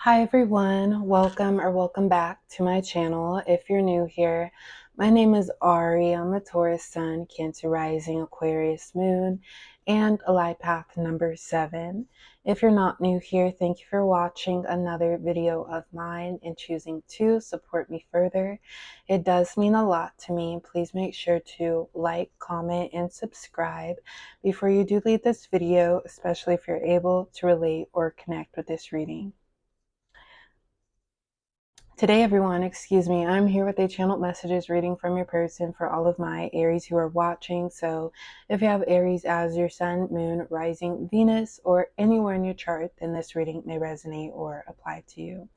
Hi everyone, welcome back to my channel. If you're new here, my name is Ari. I'm a Taurus Sun, Cancer Rising, Aquarius Moon, and a light path number 7. If you're not new here, thank you for watching another video of mine and choosing to support me further. It does mean a lot to me. Please make sure to like, comment, and subscribe before you do leave this video, especially if you're able to relate or connect with this reading. Today, everyone, I'm here with a channeled messages reading from your person for all of my Aries who are watching. So if you have Aries as your sun, moon, rising, Venus, or anywhere in your chart, then this reading may resonate or apply to you.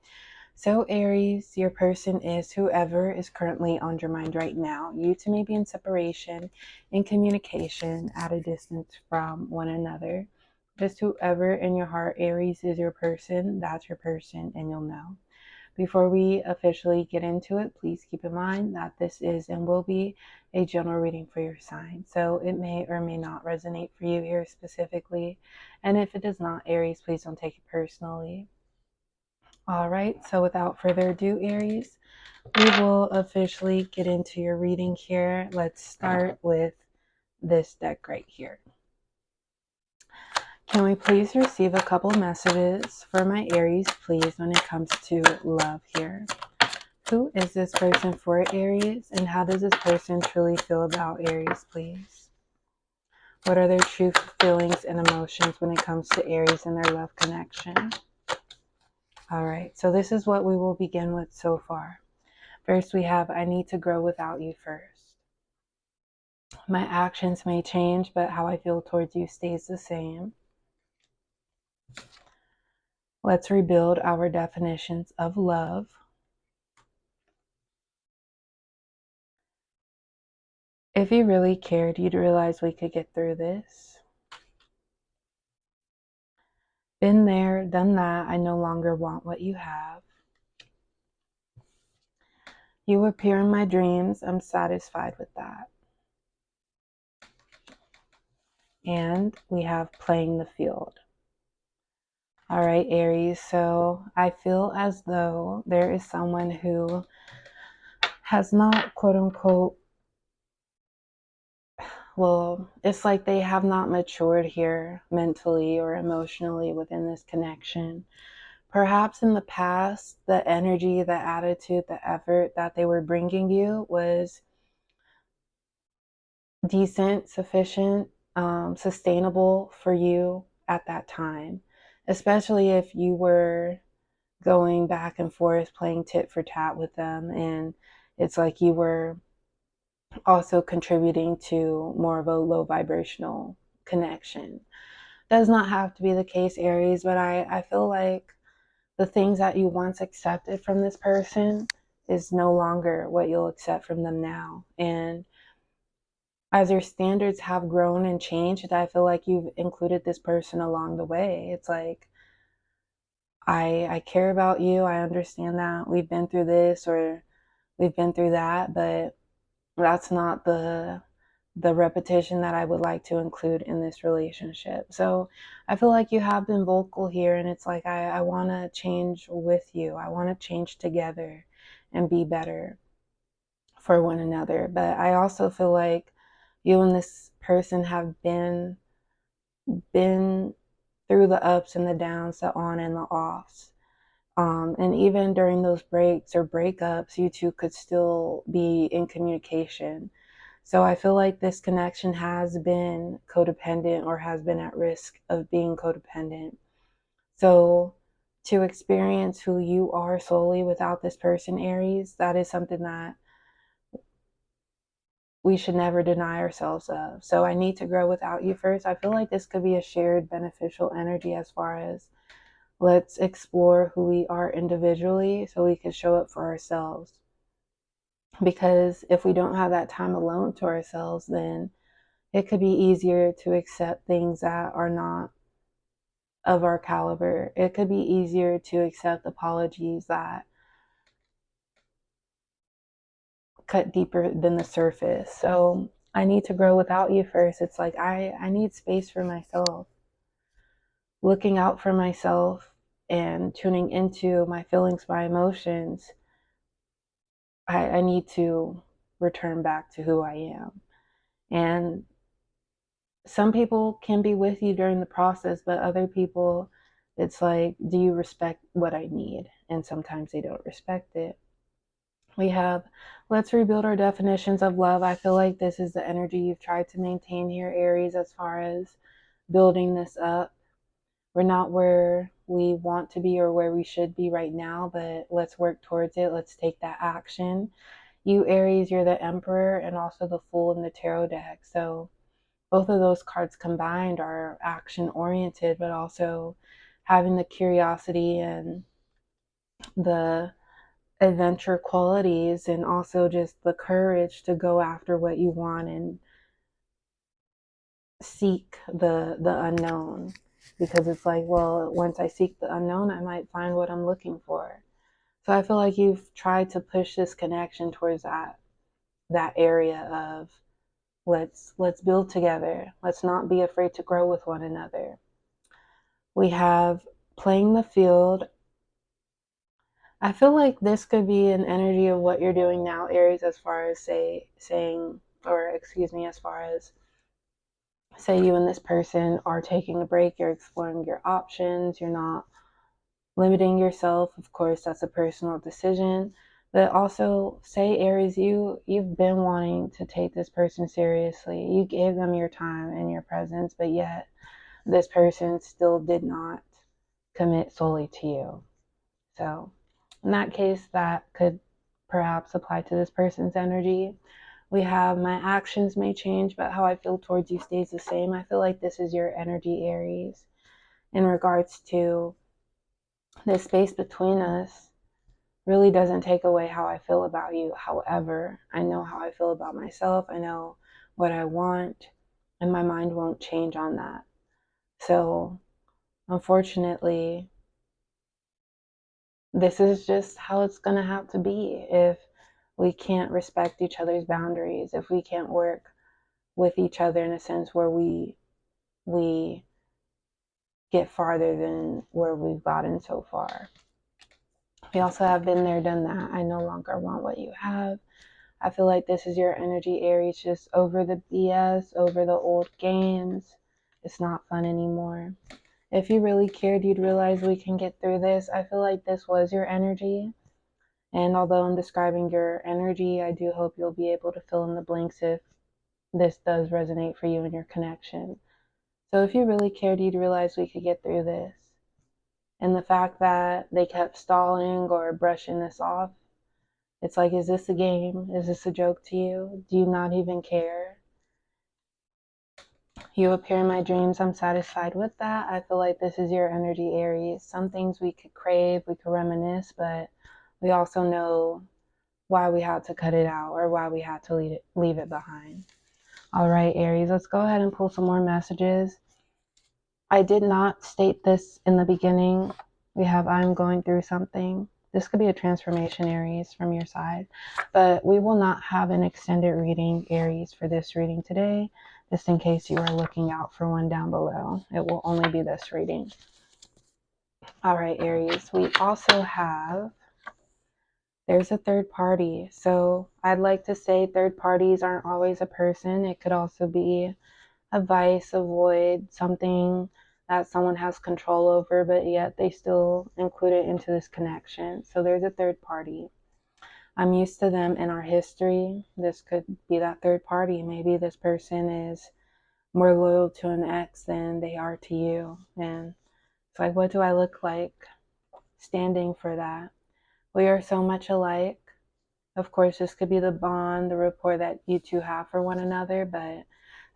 So Aries, your person is whoever is currently on your mind right now. You two may be in separation, in communication, at a distance from one another. Just whoever in your heart, Aries, is your person, that's your person, and you'll know. Before we officially get into it, please keep in mind that this is and will be a general reading for your sign. So it may or may not resonate for you here specifically. And if it does not, Aries, please don't take it personally. All right, so without further ado, Aries, we will officially get into your reading here. Let's start with this deck right here. Can we please receive a couple messages for my Aries, please, when it comes to love here? Who is this person for Aries, and how does this person truly feel about Aries, please? What are their true feelings and emotions when it comes to Aries and their love connection? All right, so this is what we will begin with so far. First, we have, I need to grow without you first. My actions may change, but how I feel towards you stays the same. Let's rebuild our definitions of love. If you really cared, you'd realize we could get through this. Been there, done that. I no longer want what you have. You appear in my dreams. I'm satisfied with that. And we have playing the field. All right, Aries. So I feel as though there is someone who has not, quote unquote, well, it's like they have not matured here mentally or emotionally within this connection. Perhaps in the past, the energy, the attitude, the effort that they were bringing you was decent, sufficient, sustainable for you at that time, especially if you were going back and forth playing tit for tat with them, and it's like you were also contributing to more of a low vibrational connection. Does not have to be the case, Aries, but I feel like the things that you once accepted from this person is no longer what you'll accept from them now. And as your standards have grown and changed, I feel like you've included this person along the way. It's like, I care about you. I understand that we've been through this or we've been through that, but that's not the repetition that I would like to include in this relationship. So I feel like you have been vocal here, and it's like I want to change with you. I want to change together and be better for one another. But I also feel like you and this person have been through the ups and the downs, the on and the offs. And even during those breaks or breakups, you two could still be in communication. So I feel like this connection has been codependent or has been at risk of being codependent. So to experience who you are solely without this person, Aries, that is something that we should never deny ourselves of. So I need to grow without you first. I feel like this could be a shared beneficial energy as far as let's explore who we are individually so we can show up for ourselves. Because if we don't have that time alone to ourselves, then it could be easier to accept things that are not of our caliber. It could be easier to accept apologies that cut deeper than the surface. So I need to grow without you first. It's like I need space for myself. Looking out for myself and tuning into my feelings, my emotions, I need to return back to who I am. And some people can be with you during the process, but other people, it's like, do you respect what I need? And sometimes they don't respect it. We have, let's rebuild our definitions of love. I feel like this is the energy you've tried to maintain here, Aries, as far as building this up. We're not where we want to be or where we should be right now, but let's work towards it. Let's take that action. You, Aries, you're the Emperor and also the Fool in the tarot deck. So both of those cards combined are action oriented, but also having the curiosity and the adventure qualities, and also just the courage to go after what you want and seek the unknown, because it's like, well, once I seek the unknown, I might find what I'm looking for. So I feel like you've tried to push this connection towards that area of, let's build together. Let's not be afraid to grow with one another. We have playing the field. I feel like this could be an energy of what you're doing now, Aries, as far as as far as say you and this person are taking a break, you're exploring your options, you're not limiting yourself. Of course, that's a personal decision. But also, say, Aries, you've been wanting to take this person seriously. You gave them your time and your presence, but yet this person still did not commit solely to you. So in that case, that could perhaps apply to this person's energy. We have, my actions may change, but how I feel towards you stays the same. I feel like this is your energy, Aries, in regards to this space between us really doesn't take away how I feel about you. However, I know how I feel about myself. I know what I want, and my mind won't change on that. So, unfortunately, this is just how it's going to have to be if we can't respect each other's boundaries, if we can't work with each other in a sense where we get farther than where we've gotten so far. We also have been there, done that. I no longer want what you have. I feel like this is your energy, Aries, just over the BS, over the old games. It's not fun anymore. If you really cared, you'd realize we can get through this. I feel like this was your energy. And although I'm describing your energy, I do hope you'll be able to fill in the blanks if this does resonate for you and your connection. So if you really cared, you'd realize we could get through this. And the fact that they kept stalling or brushing this off, it's like, is this a game? Is this a joke to you? Do you not even care? You appear in my dreams. I'm satisfied with that. I feel like this is your energy, Aries. Some things we could crave, we could reminisce, but we also know why we had to cut it out or why we had to leave it behind. All right, Aries, let's go ahead and pull some more messages. I did not state this in the beginning. We have, I'm going through something. This could be a transformation, Aries, from your side, but we will not have an extended reading, Aries, for this reading today, just in case you are looking out for one down below. It will only be this reading. All right, Aries, we also have, there's a third party. So I'd like to say third parties aren't always a person. It could also be a vice, a void, something that someone has control over, but yet they still include it into this connection. So there's a third party. I'm used to them in our history. This could be that third party. Maybe this person is more loyal to an ex than they are to you. And it's like, what do I look like standing for that? We are so much alike. Of course, this could be the bond, the rapport that you two have for one another, but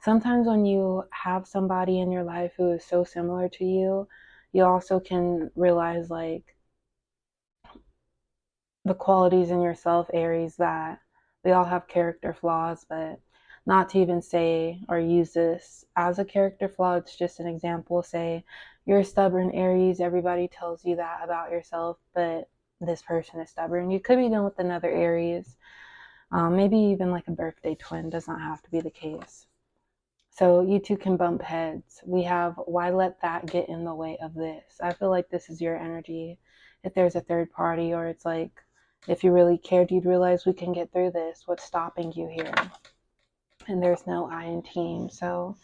sometimes when you have somebody in your life who is so similar to you, you also can realize like the qualities in yourself, Aries, that we all have character flaws, but not to even say or use this as a character flaw. It's just an example. Say you're a stubborn Aries. Everybody tells you that about yourself, but this person is stubborn. You could be dealing with another Aries. Maybe even like a birthday twin. Does not have to be the case. So you two can bump heads. We have, why let that get in the way of this? I feel like this is your energy. If there's a third party, or it's like, if you really cared, you'd realize we can get through this. What's stopping you here? And there's no I in team. So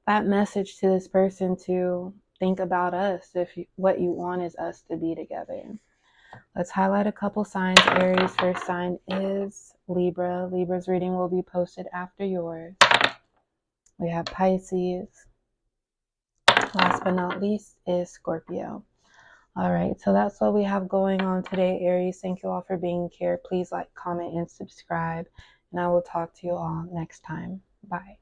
that message to this person to think about us, if you, what you want is us to be together. Let's highlight a couple signs. Aries, first sign is Libra. Libra's reading will be posted after yours. We have Pisces. Last but not least is Scorpio. All right, so that's what we have going on today, Aries. Thank you all for being here. Please like, comment, and subscribe. And I will talk to you all next time. Bye.